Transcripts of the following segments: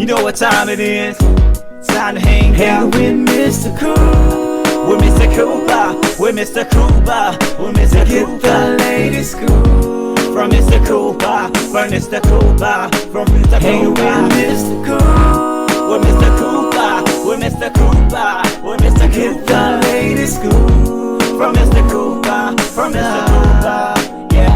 You know what time it is. Time to hang out with Mr. Coop. With Mr. Cooper. With Mr. Cooper. With Mr. Cooper. Get the latest scoop. From Mr. Cooper. From Mr. Cooper. From Mr. Cooper. With Mr. Coop. With Mr. Cooper. With Mr. Cooper. With Mr. Cooper. Get the latest scoop. From Mr. Cooper. From Mr. Cooper. Yeah.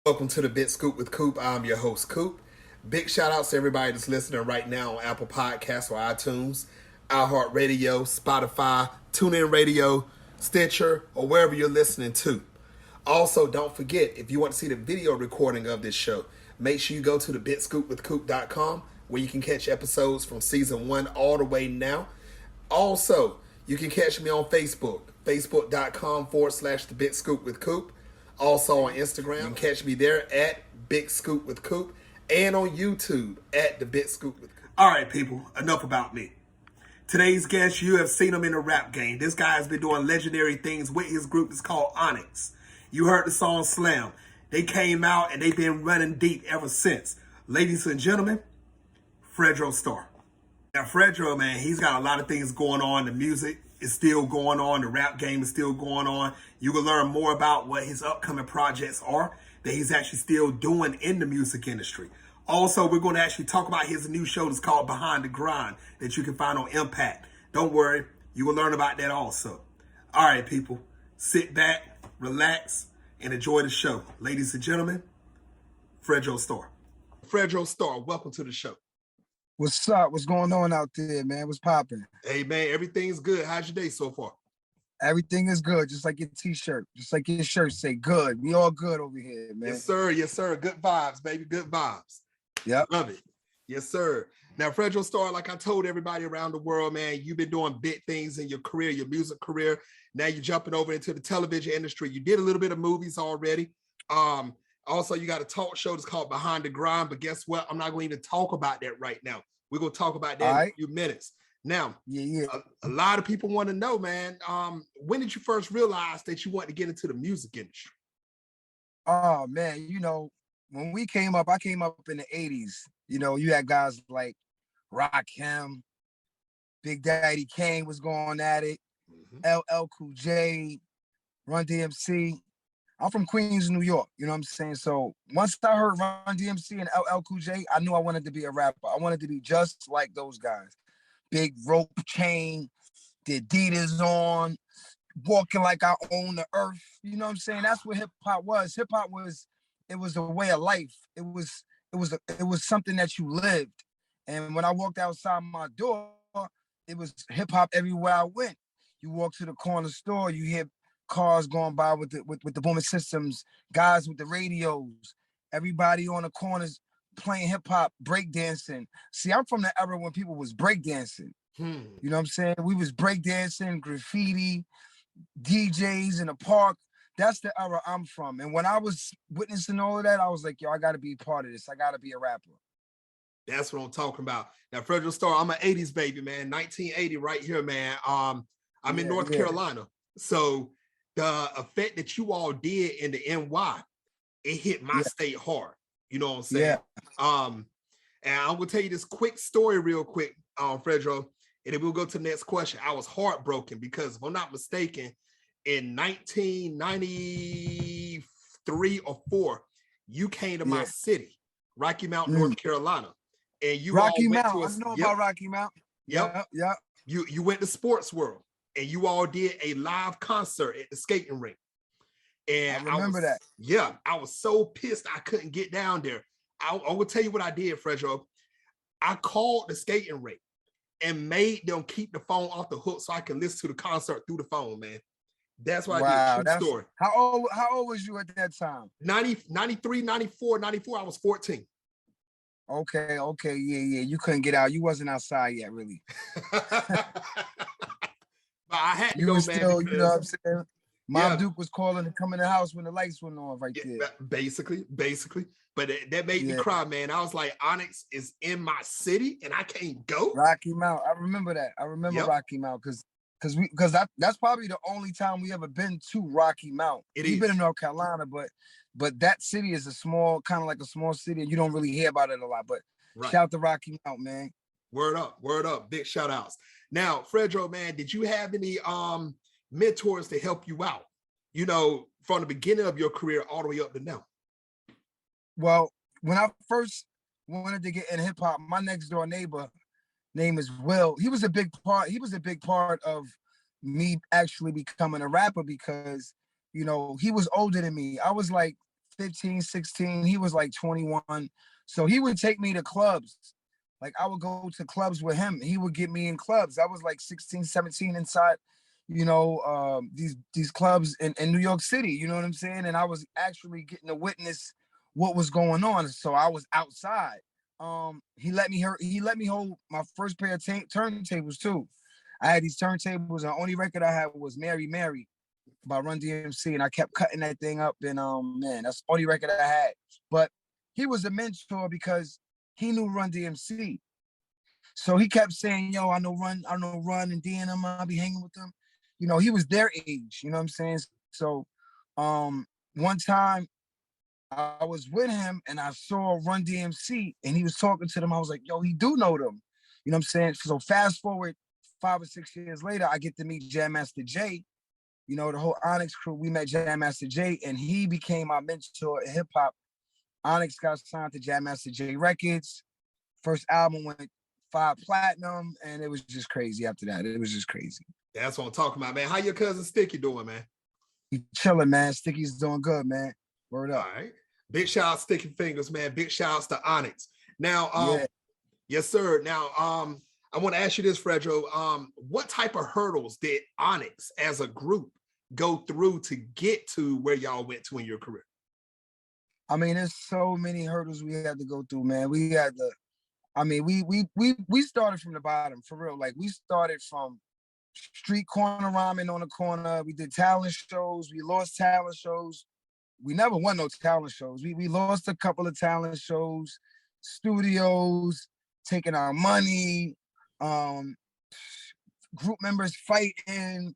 Welcome to the Big Scoop with Coop. I'm your host, Coop. Big shout outs to everybody that's listening right now on Apple Podcasts or iTunes, iHeartRadio, Spotify, TuneIn Radio, Stitcher, or wherever you're listening to. Also, don't forget, if you want to see the video recording of this show, make sure you go to thebigscoopwithcoop.com where you can catch episodes from season 1 all the way now. Also, you can catch me on Facebook, facebook.com/thebigscoopwithcoop. Also on Instagram, you can catch me there at Big Scoop with Coop, and on YouTube at The Big Scoop with Coop. All right, people, enough about me. Today's guest, you have seen him in the rap game. This guy has been doing legendary things with his group. It's called Onyx. You heard the song Slam. They came out and they've been running deep ever since. Ladies and gentlemen, Fredro Starr. Now, Fredro, man, he's got a lot of things going on. The music is still going on. The rap game is still going on. You can learn more about what his upcoming projects are that he's actually still doing in the music industry. Also, we're going to actually talk about his new show that's called Behind the Grind that you can find on Impact. Don't worry, you will learn about that also. All right, people, sit back, relax, and enjoy the show. Ladies and gentlemen, Fredro Starr. Fredro Starr, welcome to the show. What's up? What's going on out there, man? What's popping? Hey, man, everything's good. How's your day so far? Everything is good, just like your t-shirt. Just like your shirt say good. We all good over here, man. Yes, sir. Yes, sir. Good vibes, baby. Good vibes. Yep. Love it. Yes, sir. Now, Fredro Starr, like I told everybody around the world, man, you've been doing big things in your career, your music career. Now you're jumping over into the television industry. You did a little bit of movies already. Also, you got a talk show that's called Behind the Grind, but guess what? I'm not going to even talk about that right now. We're going to talk about that in a few minutes. Now, a lot of people want to know, man, when did you first realize that you wanted to get into the music industry? Oh, man, you know, when we came up, I came up in the 80s. You know, you had guys like Rakim, Big Daddy Kane was going at it, LL Cool J, Run DMC. I'm from Queens, New York, you know what I'm saying? So once I heard Run DMC and LL Cool J, I knew I wanted to be a rapper. I wanted to be just like those guys. Big rope chain, the Adidas on, walking like I own the earth. You know what I'm saying? That's what hip hop was. Hip hop was, it was a way of life. It was something that you lived. And when I walked outside my door, it was hip hop everywhere I went. You walk to the corner store, you hear cars going by with the booming systems, guys with the radios, everybody on the corners playing hip hop, breakdancing. See, I'm from the era when people was breakdancing. You know what I'm saying? We was breakdancing, graffiti, DJs in the park. That's the era I'm from. And when I was witnessing all of that, I was like, yo, I got to be a part of this. I got to be a rapper. That's what I'm talking about. Now, Fredro Starr, I'm an 80s baby, man. 1980 right here, man. I'm in North Carolina. So the effect that you all did in the NY, it hit my state hard. You know what I'm saying? And I'm going to tell you this quick story real quick, Fredro, and then we'll go to the next question. I was heartbroken because if I'm not mistaken, in 1993 or 4, you came to my city, Rocky Mount, North Carolina. And you Rocky all went Mount. to I know about Rocky Mount. Yep. You went to Sports World and you all did a live concert at the skating rink. And I remember that. Yeah, I was so pissed I couldn't get down there. I will tell you what I did, Fredro. I called the skating rink and made them keep the phone off the hook so I can listen to the concert through the phone, man. That's what I did. True story. How old was you at that time? 93, 94, I was 14. Okay, yeah. You couldn't get out. You wasn't outside yet, really. But I had to you go, was man. still, you know what I'm saying? Mom Duke was calling to come in the house when the lights went on right there. Basically. But that made me cry, man. I was like, Onyx is in my city and I can't go. Rocky Mount. I remember that. I remember Rocky Mount because because that's probably the only time we ever been to Rocky Mount. We've been in North Carolina, but that city is a small, kind of like a small city, and you don't really hear about it a lot. But shout out to Rocky Mount, man. Word up, big shout outs. Now, Fredro, man, did you have any mentors to help you out? You know, from the beginning of your career all the way up to now. Well, when I first wanted to get in hip hop, my next door neighbor name is Will. He was a big part of me actually becoming a rapper because, you know, he was older than me. I was like 15, 16. He was like 21. So he would take me to clubs. Like I would go to clubs with him. He would get me in clubs. I was like 16, 17 inside, you know, these clubs in New York City, you know what I'm saying? And I was actually getting to witness what was going on. So I was outside. He let me hold my first pair of turntables too. I had these turntables. The only record I had was Mary Mary by Run DMC, and I kept cutting that thing up. And man, that's the only record I had. But he was a mentor because he knew Run DMC. So he kept saying, yo, I know Run and DNM, I'll be hanging with them. You know, he was their age, you know what I'm saying? So one time I was with him and I saw Run DMC and he was talking to them. I was like, yo, he do know them. You know what I'm saying? So fast forward 5 or 6 years later, I get to meet Jam Master Jay. You know, the whole Onyx crew, we met Jam Master Jay and he became my mentor in hip hop. Onyx got signed to Jam Master Jay Records. First album went 5 platinum and it was just crazy after that. It was just crazy. That's what I'm talking about, man. How your cousin Sticky doing, man? He chilling, man. Sticky's doing good, man. Word up. All right. Big shout out Sticky Fingers, man. Big shout outs to Onyx. Now, yes, sir. Now, I want to ask you this, Fredro. What type of hurdles did Onyx as a group go through to get to where y'all went to in your career? I mean, there's so many hurdles we had to go through, man. We had to, I mean, we started from the bottom, for real. Like, we started from street corner rhyming on the corner. We did talent shows. We lost talent shows. We never won no talent shows. We lost a couple of talent shows, studios, taking our money, group members fighting.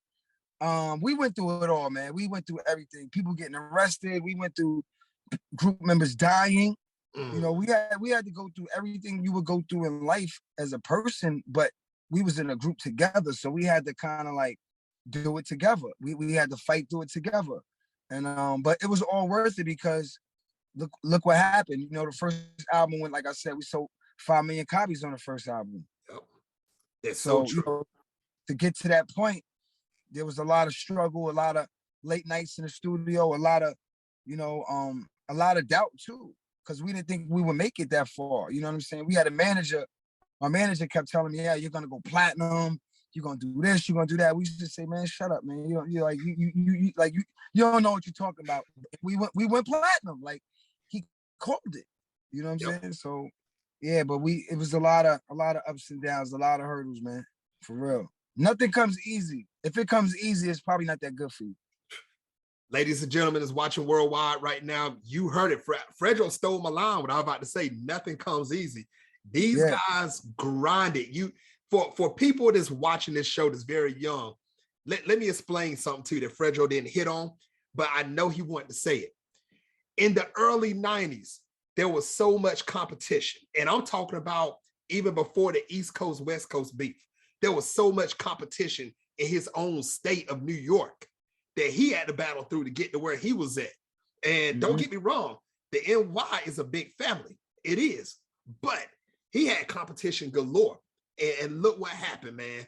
We went through it all, man. We went through everything. People getting arrested. We went through group members dying. You know, we had to go through everything you would go through in life as a person, but we was in a group together. So we had to kind of like do it together. We had to fight through it together. And but it was all worth it because look what happened. You know, the first album went, like I said, we sold 5 million copies on the first album. Yep. It's so true. You know, to get to that point, there was a lot of struggle, a lot of late nights in the studio, a lot of, you know, a lot of doubt too, because we didn't think we would make it that far. You know what I'm saying? We had a manager. My manager kept telling me, yeah, you're gonna go platinum. You're gonna do this. You're gonna do that. We used to say, man, shut up, man. You don't know what you're talking about. We went platinum. Like, he called it. You know what I'm saying? So yeah, but it was a lot of ups and downs, a lot of hurdles, man. For real. Nothing comes easy. If it comes easy, it's probably not that good for you. Ladies and gentlemen, is watching worldwide right now. You heard it. Fredro stole my line. What I was about to say, nothing comes easy. These guys grinded. For people that's watching this show that's very young, let me explain something to you that Fredro didn't hit on, but I know he wanted to say it. In the early 90s, there was so much competition. And I'm talking about even before the East Coast, West Coast beef. There was so much competition in his own state of New York that he had to battle through to get to where he was at. And don't get me wrong, the NY is a big family. It is. But he had competition galore. And look what happened, man.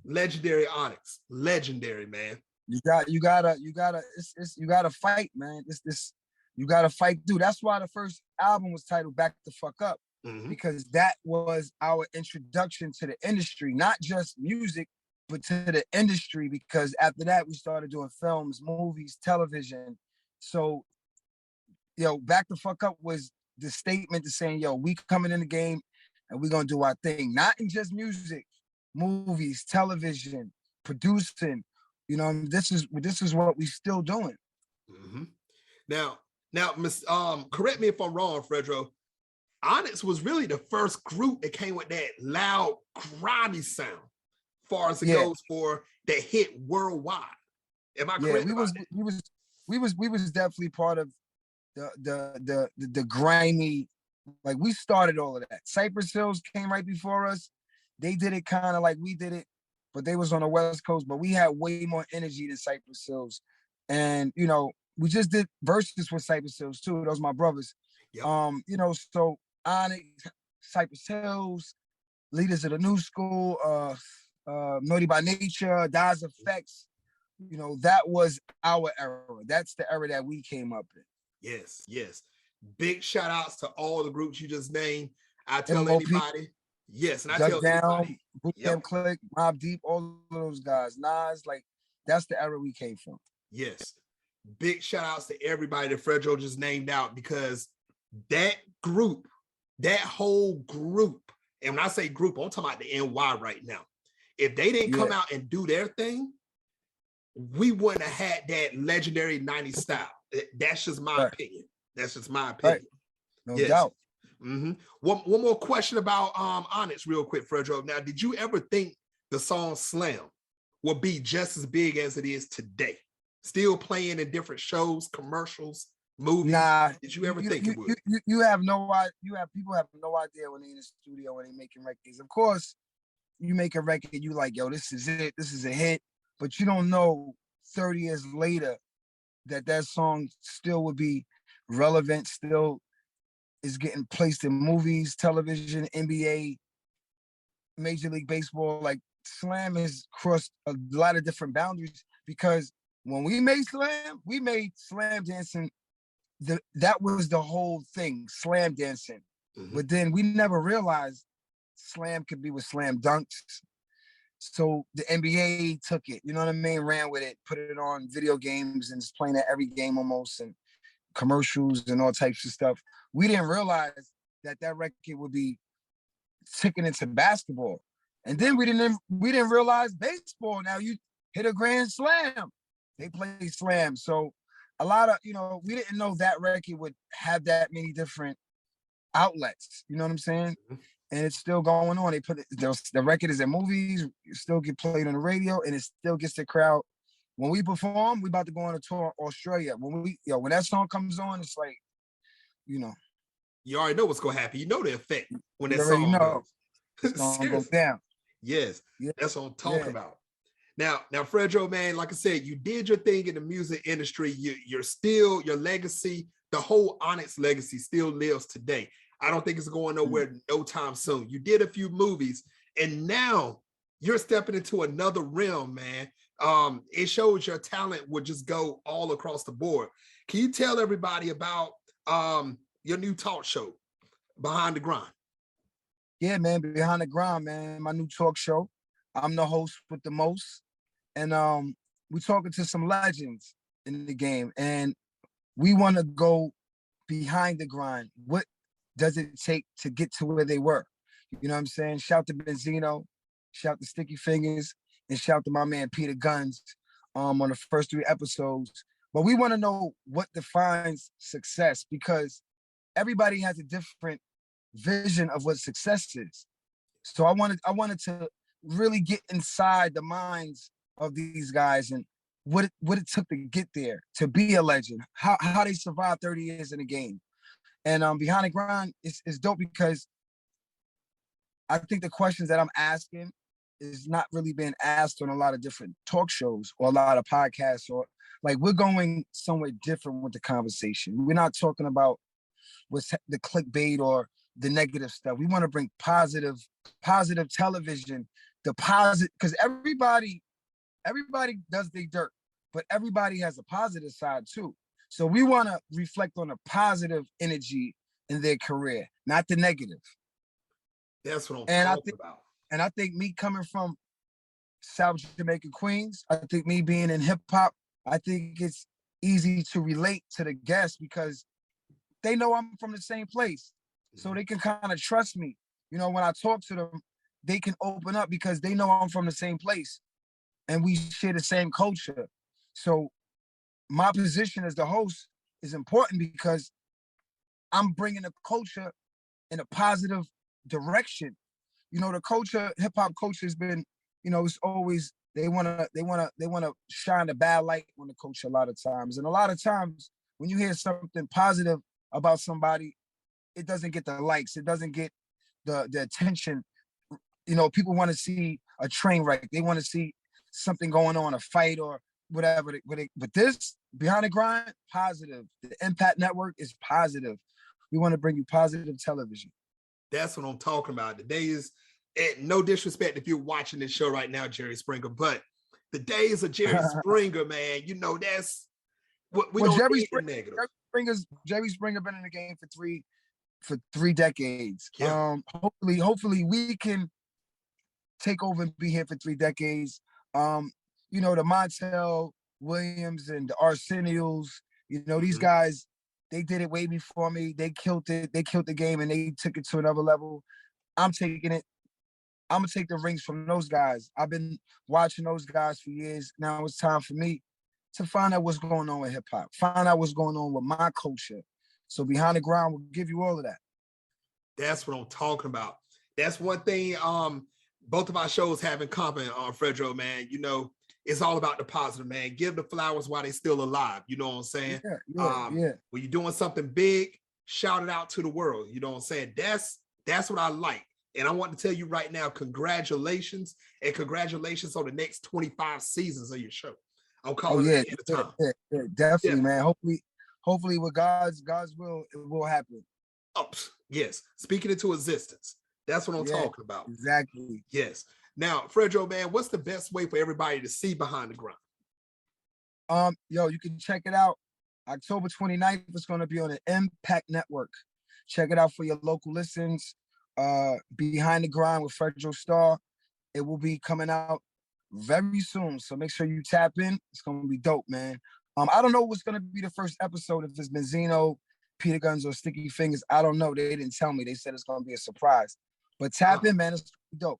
Legendary Onyx. Legendary, man. You gotta fight, man. You gotta fight through. That's why the first album was titled Back the Fuck Up. Because that was our introduction to the industry, not just music, but to the industry. Because after that, we started doing films, movies, television. So, yo, Back the Fuck Up was the statement to saying, yo, we coming in the game and we're gonna do our thing. Not in just music, movies, television, producing. You know, this is what we still doing. Now, correct me if I'm wrong, Fredro. Onyx was really the first group that came with that loud, grimy sound. far as it goes for that hit worldwide. Am I correct? We was definitely part of the grimy, like we started all of that. Cypress Hills came right before us. They did it kind of like we did it, but they was on the West Coast, but we had way more energy than Cypress Hills. And you know, we just did verses with Cypress Hills too. Those my brothers. Yep. You know, so Onyx, Cypress Hills, Leaders of the New School, Naughty by Nature, Daz Effects. You know, that was our era. That's the era that we came up in. Yes, yes. Big shout outs to all the groups you just named. I tell anybody. Yes, and I tell anybody. Boot Camp Click, Mobb Deep, all of those guys. Nas, like, that's the era we came from. Yes. Big shout outs to everybody that Fredro just named out, because that group, that whole group, and when I say group, I'm talking about the NY right now. If they didn't come out and do their thing, we wouldn't have had that legendary 90s style. That's just my opinion. That's just my opinion. No doubt. Mm-hmm. One more question about Onyx real quick, Fredro. Now, did you ever think the song Slam will be just as big as it is today? Still playing in different shows, commercials, movies? Nah. Did you ever think it would? You have no idea. People have no idea when they're in the studio, when they're making records. Of course, you make a record, you like, yo, this is it. This is a hit. But you don't know 30 years later that song still would be relevant, still is getting placed in movies, television, NBA, Major League Baseball. Like, Slam has crossed a lot of different boundaries, because when we made slam dancing. That was the whole thing, slam dancing. Mm-hmm. But then we never realized slam could be with slam dunks. So the NBA took it, you know what I mean? Ran with it, put it on video games, and it's playing at every game almost, and commercials and all types of stuff. We didn't realize that record would be ticking into basketball. And then we didn't realize baseball. Now you hit a grand slam, they play slam. So a lot of, we didn't know that record would have that many different outlets. You know what I'm saying? Mm-hmm. And it's still going on. They put it, the record is in movies, it still get played on the radio, and it still gets the crowd. When we perform, we about to go on a tour Australia. When that song comes on, it's like, you already know what's gonna happen. You know the effect when that song goes. It's gonna go down. Yes, that's what I'm talking about. Now, Fredro, man, like I said, you did your thing in the music industry. You're still, your legacy, the whole Onyx legacy still lives today. I don't think it's going nowhere no time soon. You did a few movies, and now you're stepping into another realm, man. It shows your talent would just go all across the board. Can you tell everybody about your new talk show, Behind the Grind? Yeah, man, Behind the Grind, man, my new talk show. I'm the host with the most. And we're talking to some legends in the game, and we want to go behind the grind. What does it take to get to where they were? You know what I'm saying? Shout to Benzino, shout to Sticky Fingers, and shout to my man Peter Guns on the first 3 episodes. But we want to know what defines success, because everybody has a different vision of what success is. So I wanted to really get inside the minds of these guys and what it took to get there, to be a legend, how they survived 30 years in the game. And Behind the Grind is dope, because I think the questions that I'm asking is not really being asked on a lot of different talk shows or a lot of podcasts, or like, we're going somewhere different with the conversation. We're not talking about what's the clickbait or the negative stuff. We want to bring positive television, the positive, because everybody does their dirt, but everybody has a positive side too. So we want to reflect on the positive energy in their career, not the negative. That's what I'm talking about. And I think me coming from South Jamaica, Queens, I think me being in hip hop, I think it's easy to relate to the guests, because they know I'm from the same place. So they can kind of trust me. When I talk to them, they can open up because they know I'm from the same place and we share the same culture. So my position as the host is important, because I'm bringing the culture in a positive direction. The culture, hip hop culture has been, it's always they wanna shine a bad light on the coach a lot of times. And a lot of times when you hear something positive about somebody, it doesn't get the likes, it doesn't get the attention. People want to see a train wreck. They want to see something going on, a fight or whatever. But this Behind the Grind, positive. The Impact Network is positive. We want to bring you positive television. That's what I'm talking about. The days, and no disrespect if you're watching this show right now, Jerry Springer, but the days of Jerry Springer, man, that's what we don't need the negative. Jerry Springer been in the game for three decades. Yeah. Hopefully we can take over and be here for 3 decades. The Montel Williams and the Arsenio's, these guys, they did it way before me. They killed it. They killed the game and they took it to another level. I'm taking it. I'm going to take the rings from those guys. I've been watching those guys for years. Now it's time for me to find out what's going on with hip hop, find out what's going on with my culture. So Behind the Grind will give you all of that. That's what I'm talking about. That's one thing both of our shows have in common, Fredro, man. It's all about the positive, man. Give the flowers while they're still alive. You know what I'm saying? Yeah. When you're doing something big, shout it out to the world. You know what I'm saying? That's what I like. And I want to tell you right now, congratulations, and congratulations on the next 25 seasons of your show. I'm calling it at the time. Yeah, definitely, man. Hopefully with God's will, it will happen. Oh, yes. Speaking into existence. That's what I'm talking about. Exactly. Yes. Now, Fredro, man, what's the best way for everybody to see Behind the Grind? You can check it out. October 29th, it's going to be on the Impact Network. Check it out for your local listens. Behind the Grind with Fredro Starr. It will be coming out very soon. So make sure you tap in. It's going to be dope, man. I don't know what's going to be the first episode, if it's Benzino, Peter Guns, or Sticky Fingers. I don't know. They didn't tell me. They said it's going to be a surprise. But tap in, man. It's dope.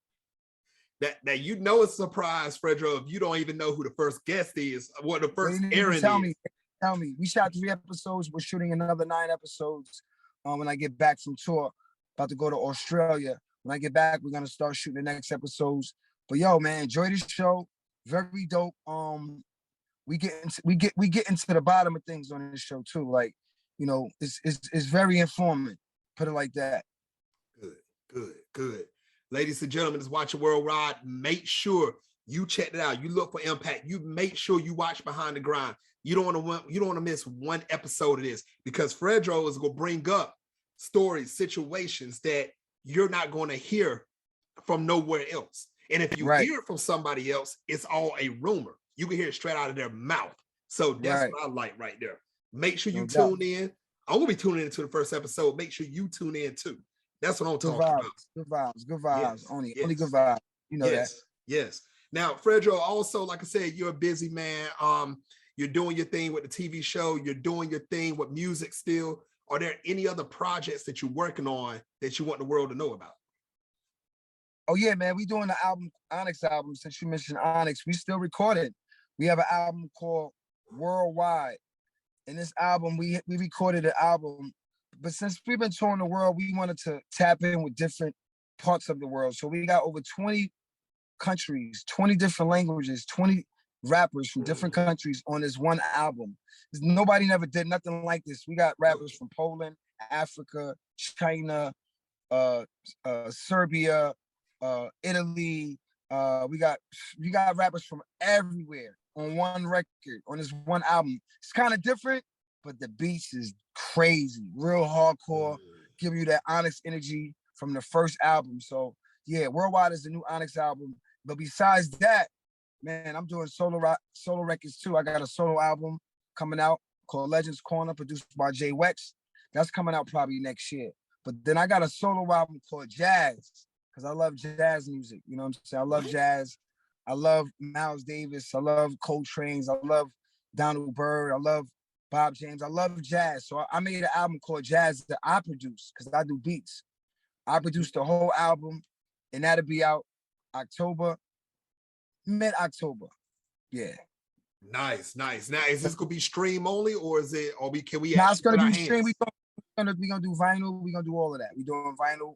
That it's a surprise, Fredro, if you don't even know who the first guest is, what the first airing is. Tell me. We shot 3 episodes. We're shooting another 9 episodes when I get back from tour. About to go to Australia. When I get back, we're going to start shooting the next episodes. But yo, man, enjoy this show. Very dope. We get into the bottom of things on this show too. Like, it's very informative. Put it like that. Good. Ladies and gentlemen, it's Watch It Worldwide. Make sure you check it out. You look for Impact. You make sure you watch Behind the Grind. You don't want to miss one episode of this, because Fredro is going to bring up stories, situations that you're not going to hear from nowhere else. And if you hear it from somebody else, it's all a rumor. You can hear it straight out of their mouth. So that's what I like right there. Make sure you tune in. I'm going to be tuning into the first episode. Make sure you tune in too. That's what I'm talking about. Good vibes. Yes. Only good vibes. That. Yes. Now, Fredro, also, like I said, you're a busy man. You're doing your thing with the TV show. You're doing your thing with music still. Are there any other projects that you're working on that you want the world to know about? Oh yeah, man. We doing the album, Onyx album. Since you mentioned Onyx, we still recorded. We have an album called Worldwide. In this album, we recorded an album. But since we've been touring the world, we wanted to tap in with different parts of the world. So we got over 20 countries, 20 different languages, 20 rappers from different countries on this one album. Nobody never did nothing like this. We got rappers from Poland, Africa, China, Serbia, Italy. We got rappers from everywhere on one record, on this one album. It's kind of different, but the beats is crazy, real hardcore, give you that Onyx energy from the first album. So yeah, Worldwide is the new Onyx album. But besides that, man, I'm doing solo records too. I got a solo album coming out called Legends Corner, produced by Jay Wex. That's coming out probably next year. But then I got a solo album called Jazz, because I love jazz music. You know what I'm saying? I love jazz. I love Miles Davis. I love Coltrane's. I love Donald Byrd. I love Bob James. I love jazz. So I made an album called Jazz that I produce, because I do beats. I produced the whole album, and that'll be out mid-October. Yeah. Nice. Now, is this gonna be stream only, or is it? Or can we? Now it's gonna be stream. We gonna do vinyl. We gonna do all of that. We doing vinyl.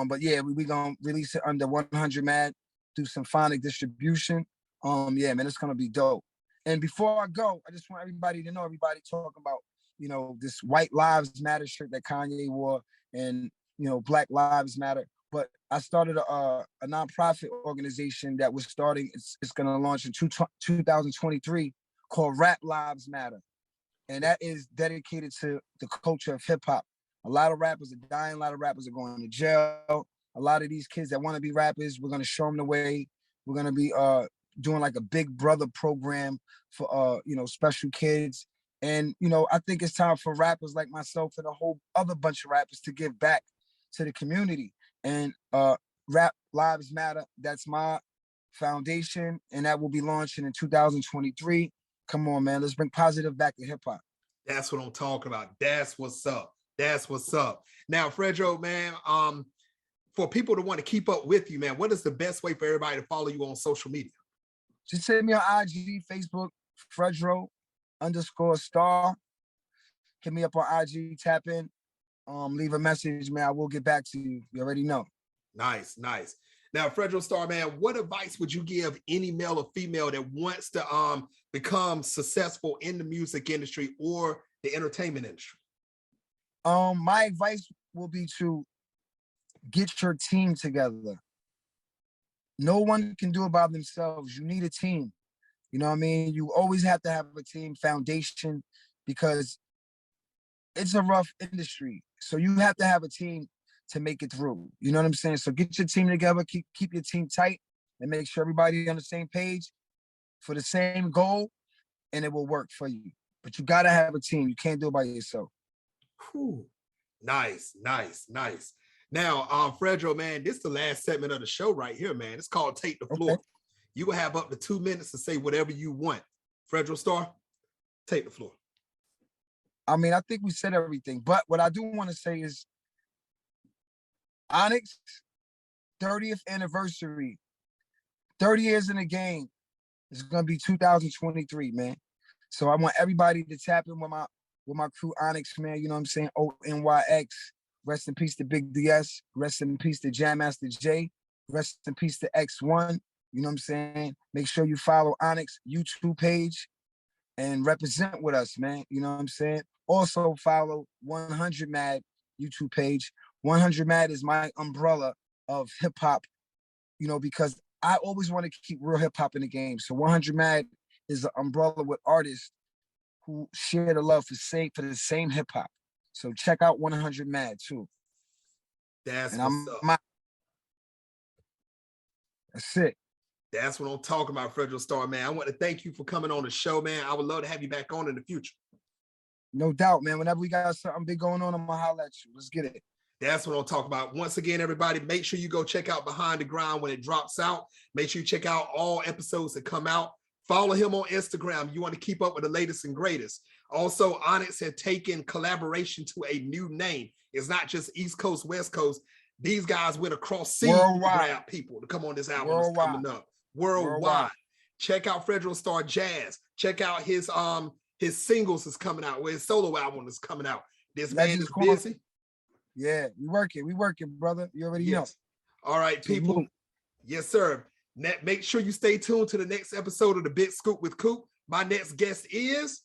But yeah, we gonna release it under 100 Mad through symphonic distribution. Yeah, man, it's gonna be dope. And before I go, I just want everybody to know, everybody talking about, you know, this White Lives Matter shirt that Kanye wore, and, you know, Black Lives Matter. But I started a nonprofit organization that was starting. It's going to launch in 2023 called Rap Lives Matter, and that is dedicated to the culture of hip hop. A lot of rappers are dying. A lot of rappers are going to jail. A lot of these kids that want to be rappers, we're going to show them the way. We're going to be doing like a Big Brother program for you know, special kids. And, you know, I think it's time for rappers like myself and a whole other bunch of rappers to give back to the community. And Rap Lives Matter, that's my foundation, and that will be launching in 2023. Come on, man, let's bring positive back to hip hop. That's what I'm talking about. That's what's up. That's what's up. Now, Fredro, man, for people to want to keep up with you, man, what is the best way for everybody to follow you on social media? Just send me on IG, Facebook, Fredro_Starr. Hit me up on IG, tap in, leave a message, man. I will get back to you. You already know. Nice, nice. Now, Fredro Starr, man, what advice would you give any male or female that wants to become successful in the music industry or the entertainment industry? My advice will be to get your team together. No one can do it by themselves. You need a team. You know what I mean? You always have to have a team foundation, because it's a rough industry. So you have to have a team to make it through. You know what I'm saying? So get your team together, keep your team tight, and make sure everybody on the same page for the same goal, and it will work for you. But you gotta have a team. You can't do it by yourself. Whew. Nice, nice, nice. Now, Fredro, man, this is the last segment of the show right here, man. It's called Take the Floor. Okay. You will have up to 2 minutes to say whatever you want. Fredro Starr, take the floor. I mean, I think we said everything, but what I do want to say is Onyx 30th anniversary, 30 years in the game. It's gonna be 2023, man. So I want everybody to tap in with my crew Onyx, man. You know what I'm saying? ONYX. Rest in peace to Big DS. Rest in peace to Jam Master J. Rest in peace to X1. You know what I'm saying? Make sure you follow Onyx YouTube page and represent with us, man. You know what I'm saying? Also follow 100 Mad YouTube page. 100 Mad is my umbrella of hip hop, you know, because I always want to keep real hip hop in the game. So 100 Mad is an umbrella with artists who share the love for the same hip hop. So check out 100 Mad too. That's what's up. That's it. That's what I'm talking about, Fredro Starr, man. I want to thank you for coming on the show, man. I would love to have you back on in the future. No doubt, man. Whenever we got something big going on, I'm gonna holler at you. Let's get it. That's what I'm talking about. Once again, everybody, make sure you go check out Behind the Grind when it drops out. Make sure you check out all episodes that come out. Follow him on Instagram. You want to keep up with the latest and greatest. Also, Onyx had taken collaboration to a new name. It's not just East Coast, West Coast. These guys went across seas to grab people to come on this album that's coming up. Worldwide. Check out Fredro Starr Jazz. Check out his singles is coming out, where his solo album is coming out. This man is busy. Yeah, we working, brother. You already know. All right, people. Yes, sir. Make sure you stay tuned to the next episode of The Big Scoop with Coop. My next guest is,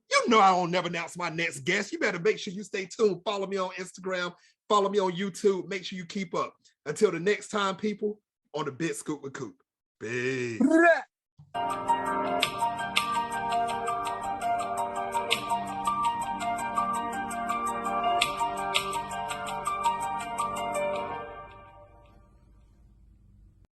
you know I don't never announce my next guest. You better make sure you stay tuned. Follow me on Instagram. Follow me on YouTube. Make sure you keep up. Until the next time, people, on The Big Scoop with Coop. Peace.